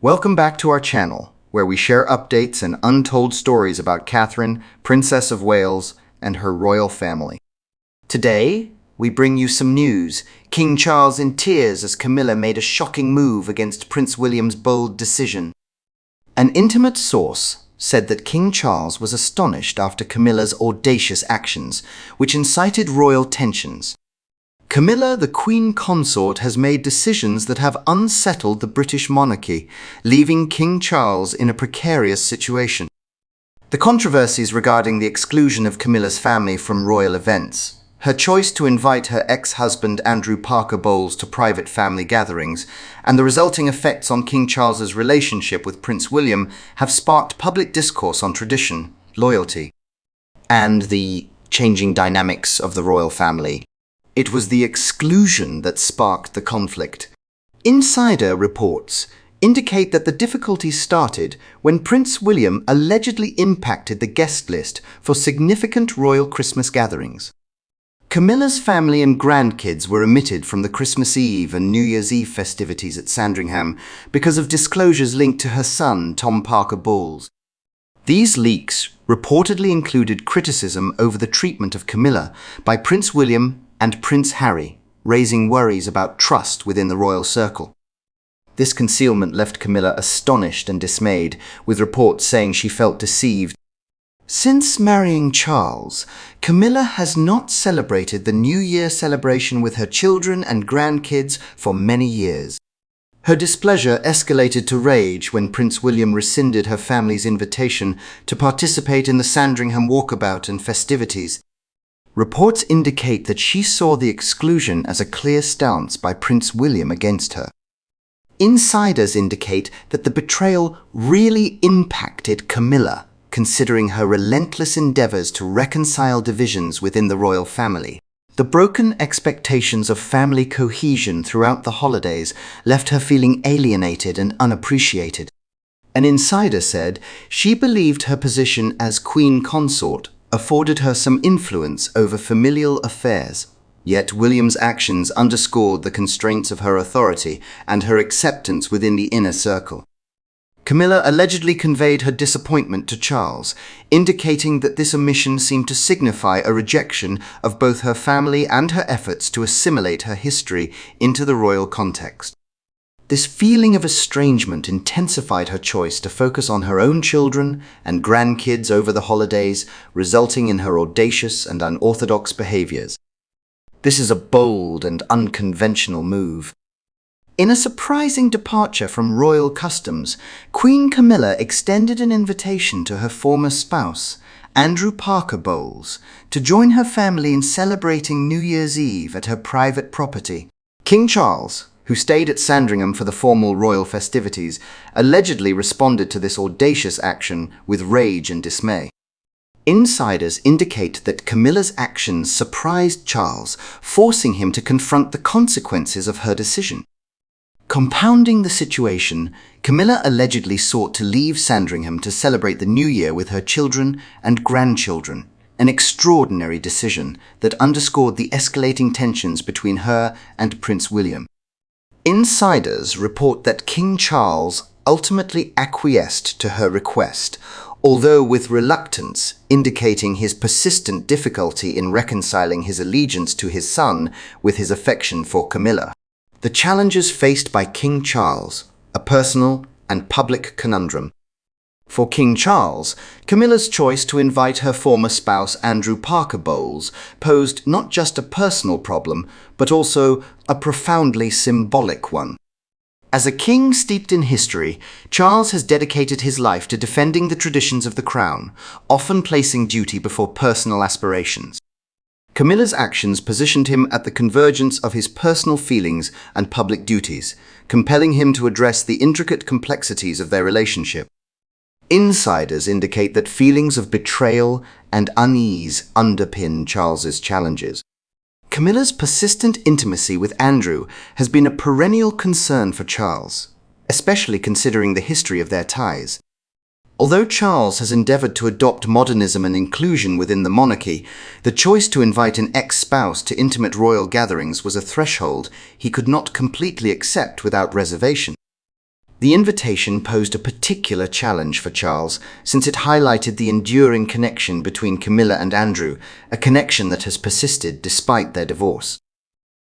Welcome back to our channel, where we share updates and untold stories about Catherine, Princess of Wales, and her royal family. Today, we bring you some news. King Charles in tears as Camilla made a shocking move against Prince William's bold decision. An intimate source said that King Charles was astonished after Camilla's audacious actions, which incited royal tensions. Camilla, the Queen Consort, has made decisions that have unsettled the British monarchy, leaving King Charles in a precarious situation. The controversies regarding the exclusion of Camilla's family from royal events, her choice to invite her ex-husband Andrew Parker Bowles to private family gatherings, and the resulting effects on King Charles's relationship with Prince William have sparked public discourse on tradition, loyalty, and the changing dynamics of the royal family. It was the exclusion that sparked the conflict. Insider reports indicate that the difficulties started when Prince William allegedly impacted the guest list for significant royal Christmas gatherings. Camilla's family and grandkids were omitted from the Christmas Eve and New Year's Eve festivities at Sandringham because of disclosures linked to her son, Tom Parker Bowles. These leaks reportedly included criticism over the treatment of Camilla by Prince William and Prince Harry, raising worries about trust within the royal circle. This concealment left Camilla astonished and dismayed, with reports saying she felt deceived. Since marrying Charles, Camilla has not celebrated the New Year celebration with her children and grandkids for many years. Her displeasure escalated to rage when Prince William rescinded her family's invitation to participate in the Sandringham walkabout and festivities. Reports indicate that she saw the exclusion as a clear stance by Prince William against her. Insiders indicate that the betrayal really impacted Camilla, considering her relentless endeavors to reconcile divisions within the royal family. The broken expectations of family cohesion throughout the holidays left her feeling alienated and unappreciated. An insider said she believed her position as Queen Consort afforded her some influence over familial affairs, yet William's actions underscored the constraints of her authority and her acceptance within the inner circle. Camilla allegedly conveyed her disappointment to Charles, indicating that this omission seemed to signify a rejection of both her family and her efforts to assimilate her history into the royal context. This feeling of estrangement intensified her choice to focus on her own children and grandkids over the holidays, resulting in her audacious and unorthodox behaviors. This is a bold and unconventional move. In a surprising departure from royal customs, Queen Camilla extended an invitation to her former spouse, Andrew Parker Bowles, to join her family in celebrating New Year's Eve at her private property. King Charles, who stayed at Sandringham for the formal royal festivities, allegedly responded to this audacious action with rage and dismay. Insiders indicate that Camilla's actions surprised Charles, forcing him to confront the consequences of her decision. Compounding the situation, Camilla allegedly sought to leave Sandringham to celebrate the New Year with her children and grandchildren, an extraordinary decision that underscored the escalating tensions between her and Prince William. Insiders report that King Charles ultimately acquiesced to her request, although with reluctance, indicating his persistent difficulty in reconciling his allegiance to his son with his affection for Camilla. The challenges faced by King Charles, a personal and public conundrum. For King Charles, Camilla's choice to invite her former spouse Andrew Parker Bowles posed not just a personal problem, but also a profoundly symbolic one. As a king steeped in history, Charles has dedicated his life to defending the traditions of the crown, often placing duty before personal aspirations. Camilla's actions positioned him at the convergence of his personal feelings and public duties, compelling him to address the intricate complexities of their relationship. Insiders indicate that feelings of betrayal and unease underpin Charles's challenges. Camilla's persistent intimacy with Andrew has been a perennial concern for Charles, especially considering the history of their ties. Although Charles has endeavored to adopt modernism and inclusion within the monarchy, the choice to invite an ex-spouse to intimate royal gatherings was a threshold he could not completely accept without reservation. The invitation posed a particular challenge for Charles, since it highlighted the enduring connection between Camilla and Andrew, a connection that has persisted despite their divorce.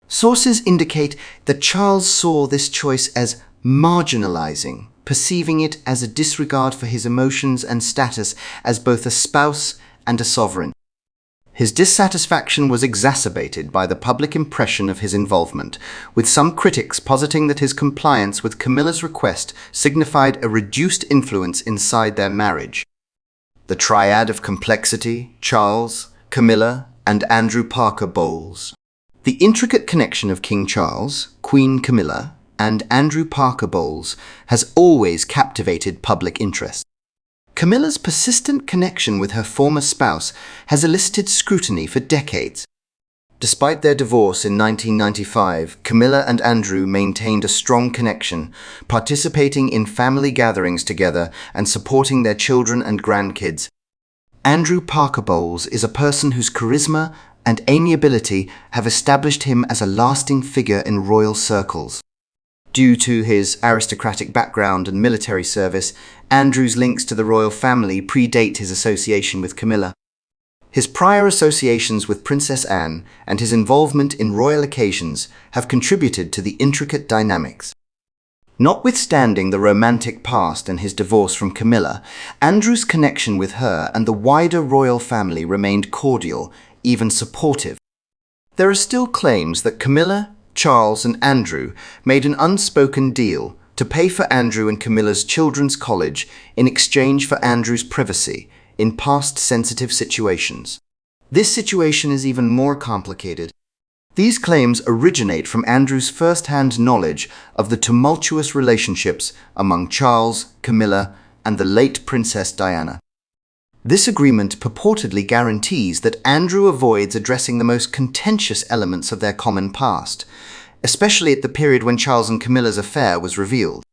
Sources indicate that Charles saw this choice as marginalizing, perceiving it as a disregard for his emotions and status as both a spouse and a sovereign. His dissatisfaction was exacerbated by the public impression of his involvement, with some critics positing that his compliance with Camilla's request signified a reduced influence inside their marriage. The triad of complexity, Charles, Camilla, and Andrew Parker Bowles. The intricate connection of King Charles, Queen Camilla, and Andrew Parker Bowles has always captivated public interest. Camilla's persistent connection with her former spouse has elicited scrutiny for decades. Despite their divorce in 1995, Camilla and Andrew maintained a strong connection, participating in family gatherings together and supporting their children and grandkids. Andrew Parker Bowles is a person whose charisma and amiability have established him as a lasting figure in royal circles. Due to his aristocratic background and military service, Andrew's links to the royal family predate his association with Camilla. His prior associations with Princess Anne and his involvement in royal occasions have contributed to the intricate dynamics. Notwithstanding the romantic past and his divorce from Camilla, Andrew's connection with her and the wider royal family remained cordial, even supportive. There are still claims that Camilla, Charles, and Andrew made an unspoken deal to pay for Andrew and Camilla's children's college in exchange for Andrew's privacy in past sensitive situations. This situation is even more complicated. These claims originate from Andrew's first-hand knowledge of the tumultuous relationships among Charles, Camilla, and the late Princess Diana. This agreement purportedly guarantees that Andrew avoids addressing the most contentious elements of their common past, especially at the period when Charles and Camilla's affair was revealed.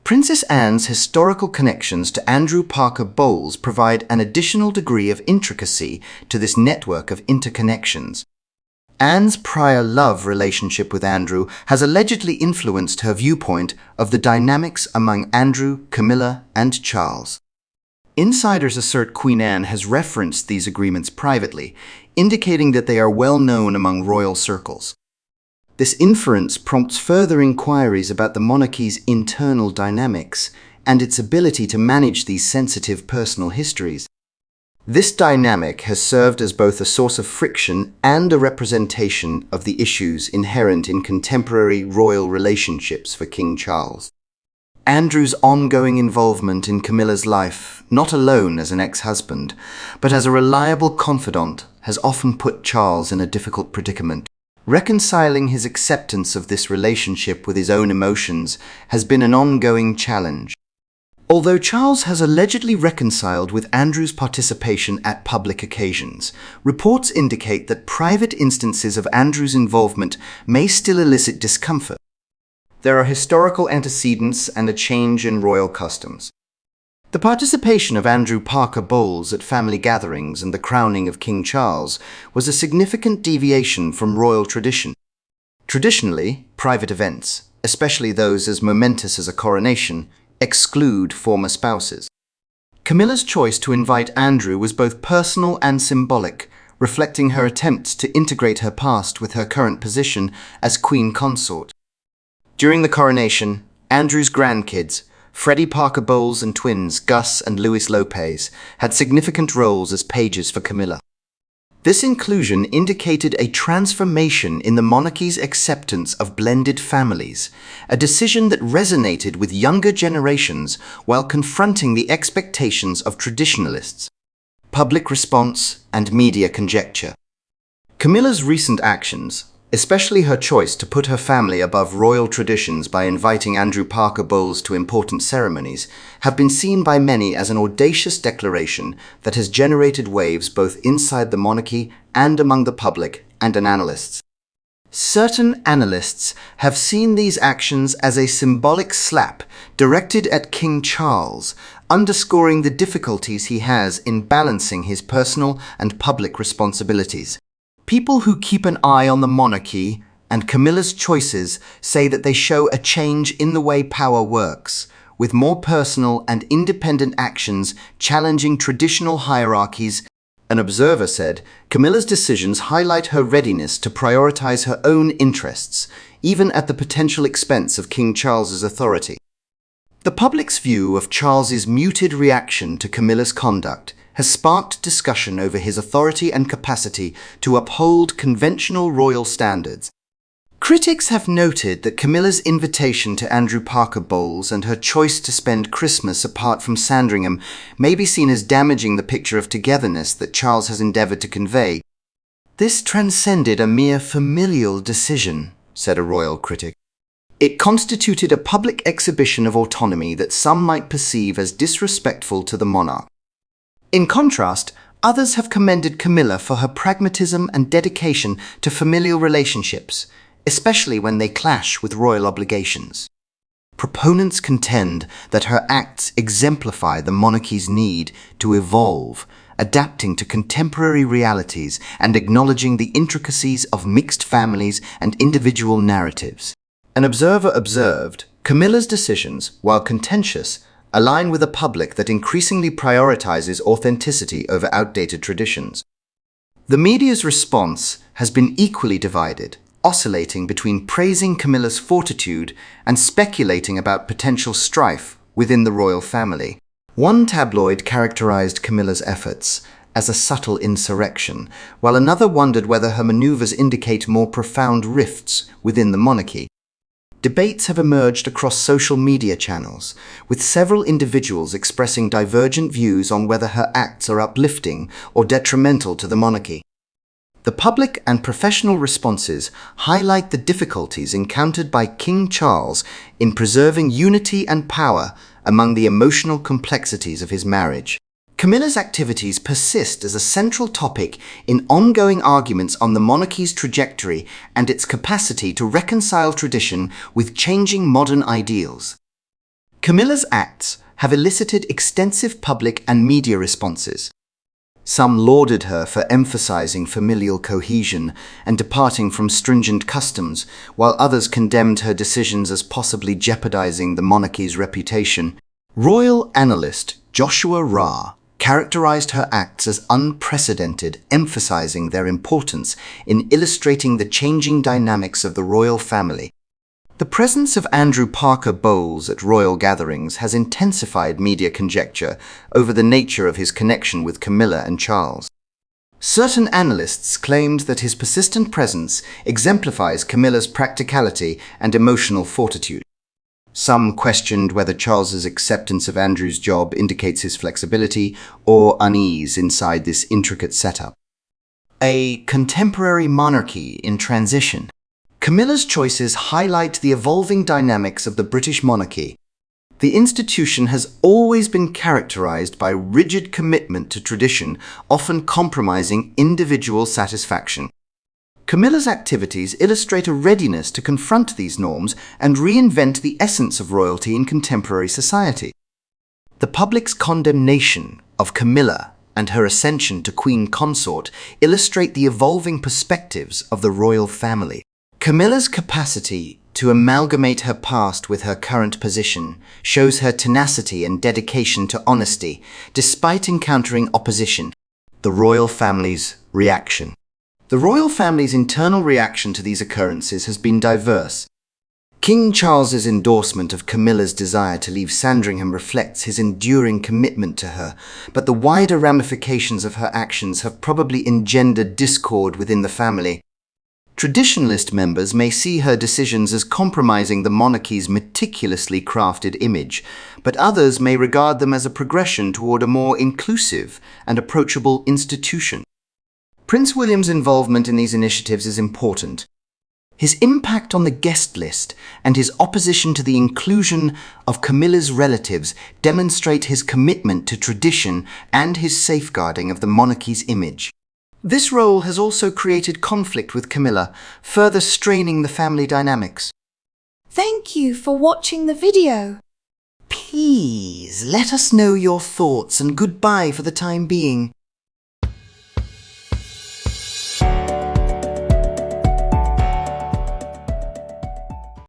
Princess Anne's historical connections to Andrew Parker Bowles provide an additional degree of intricacy to this network of interconnections. Anne's prior love relationship with Andrew has allegedly influenced her viewpoint of the dynamics among Andrew, Camilla, and Charles. Insiders assert Queen Anne has referenced these agreements privately, indicating that they are well known among royal circles. This inference prompts further inquiries about the monarchy's internal dynamics and its ability to manage these sensitive personal histories. This dynamic has served as both a source of friction and a representation of the issues inherent in contemporary royal relationships for King Charles. Andrew's ongoing involvement in Camilla's life, not alone as an ex-husband, but as a reliable confidant, has often put Charles in a difficult predicament. Reconciling his acceptance of this relationship with his own emotions has been an ongoing challenge. Although Charles has allegedly reconciled with Andrew's participation at public occasions, reports indicate that private instances of Andrew's involvement may still elicit discomfort. There are historical antecedents and a change in royal customs. The participation of Andrew Parker Bowles at family gatherings and the crowning of King Charles was a significant deviation from royal tradition. Traditionally, private events, especially those as momentous as a coronation, exclude former spouses. Camilla's choice to invite Andrew was both personal and symbolic, reflecting her attempts to integrate her past with her current position as queen consort. During the coronation, Andrew's grandkids, Freddie Parker Bowles and twins Gus and Luis Lopez, had significant roles as pages for Camilla. This inclusion indicated a transformation in the monarchy's acceptance of blended families, a decision that resonated with younger generations while confronting the expectations of traditionalists. Public response and media conjecture. Camilla's recent actions, especially her choice to put her family above royal traditions by inviting Andrew Parker Bowles to important ceremonies, have been seen by many as an audacious declaration that has generated waves both inside the monarchy and among the public and analysts. Certain analysts have seen these actions as a symbolic slap directed at King Charles, underscoring the difficulties he has in balancing his personal and public responsibilities. People who keep an eye on the monarchy and Camilla's choices say that they show a change in the way power works, with more personal and independent actions challenging traditional hierarchies. An observer said, Camilla's decisions highlight her readiness to prioritize her own interests, even at the potential expense of King Charles's authority. The public's view of Charles's muted reaction to Camilla's conduct has sparked discussion over his authority and capacity to uphold conventional royal standards. Critics have noted that Camilla's invitation to Andrew Parker Bowles and her choice to spend Christmas apart from Sandringham may be seen as damaging the picture of togetherness that Charles has endeavoured to convey. This transcended a mere familial decision, said a royal critic. It constituted a public exhibition of autonomy that some might perceive as disrespectful to the monarch. In contrast, others have commended Camilla for her pragmatism and dedication to familial relationships, especially when they clash with royal obligations. Proponents contend that her acts exemplify the monarchy's need to evolve, adapting to contemporary realities and acknowledging the intricacies of mixed families and individual narratives. An observer observed, Camilla's decisions, while contentious, align with a public that increasingly prioritizes authenticity over outdated traditions. The media's response has been equally divided, oscillating between praising Camilla's fortitude and speculating about potential strife within the royal family. One tabloid characterized Camilla's efforts as a subtle insurrection, while another wondered whether her maneuvers indicate more profound rifts within the monarchy. Debates have emerged across social media channels, with several individuals expressing divergent views on whether her acts are uplifting or detrimental to the monarchy. The public and professional responses highlight the difficulties encountered by King Charles in preserving unity and power among the emotional complexities of his marriage. Camilla's activities persist as a central topic in ongoing arguments on the monarchy's trajectory and its capacity to reconcile tradition with changing modern ideals. Camilla's acts have elicited extensive public and media responses. Some lauded her for emphasizing familial cohesion and departing from stringent customs, while others condemned her decisions as possibly jeopardizing the monarchy's reputation. Royal analyst Joshua Ra characterized her acts as unprecedented, emphasizing their importance in illustrating the changing dynamics of the royal family. The presence of Andrew Parker Bowles at royal gatherings has intensified media conjecture over the nature of his connection with Camilla and Charles. Certain analysts claimed that his persistent presence exemplifies Camilla's practicality and emotional fortitude. Some questioned whether Charles's acceptance of Andrew's job indicates his flexibility or unease inside this intricate setup. A contemporary monarchy in transition. Camilla's choices highlight the evolving dynamics of the British monarchy. The institution has always been characterized by rigid commitment to tradition, often compromising individual satisfaction. Camilla's activities illustrate a readiness to confront these norms and reinvent the essence of royalty in contemporary society. The public's condemnation of Camilla and her ascension to queen consort illustrate the evolving perspectives of the royal family. Camilla's capacity to amalgamate her past with her current position shows her tenacity and dedication to honesty, despite encountering opposition. The royal family's reaction. The royal family's internal reaction to these occurrences has been diverse. King Charles's endorsement of Camilla's desire to leave Sandringham reflects his enduring commitment to her, but the wider ramifications of her actions have probably engendered discord within the family. Traditionalist members may see her decisions as compromising the monarchy's meticulously crafted image, but others may regard them as a progression toward a more inclusive and approachable institution. Prince William's involvement in these initiatives is important. His impact on the guest list and his opposition to the inclusion of Camilla's relatives demonstrate his commitment to tradition and his safeguarding of the monarchy's image. This role has also created conflict with Camilla, further straining the family dynamics. Thank you for watching the video. Please let us know your thoughts and goodbye for the time being.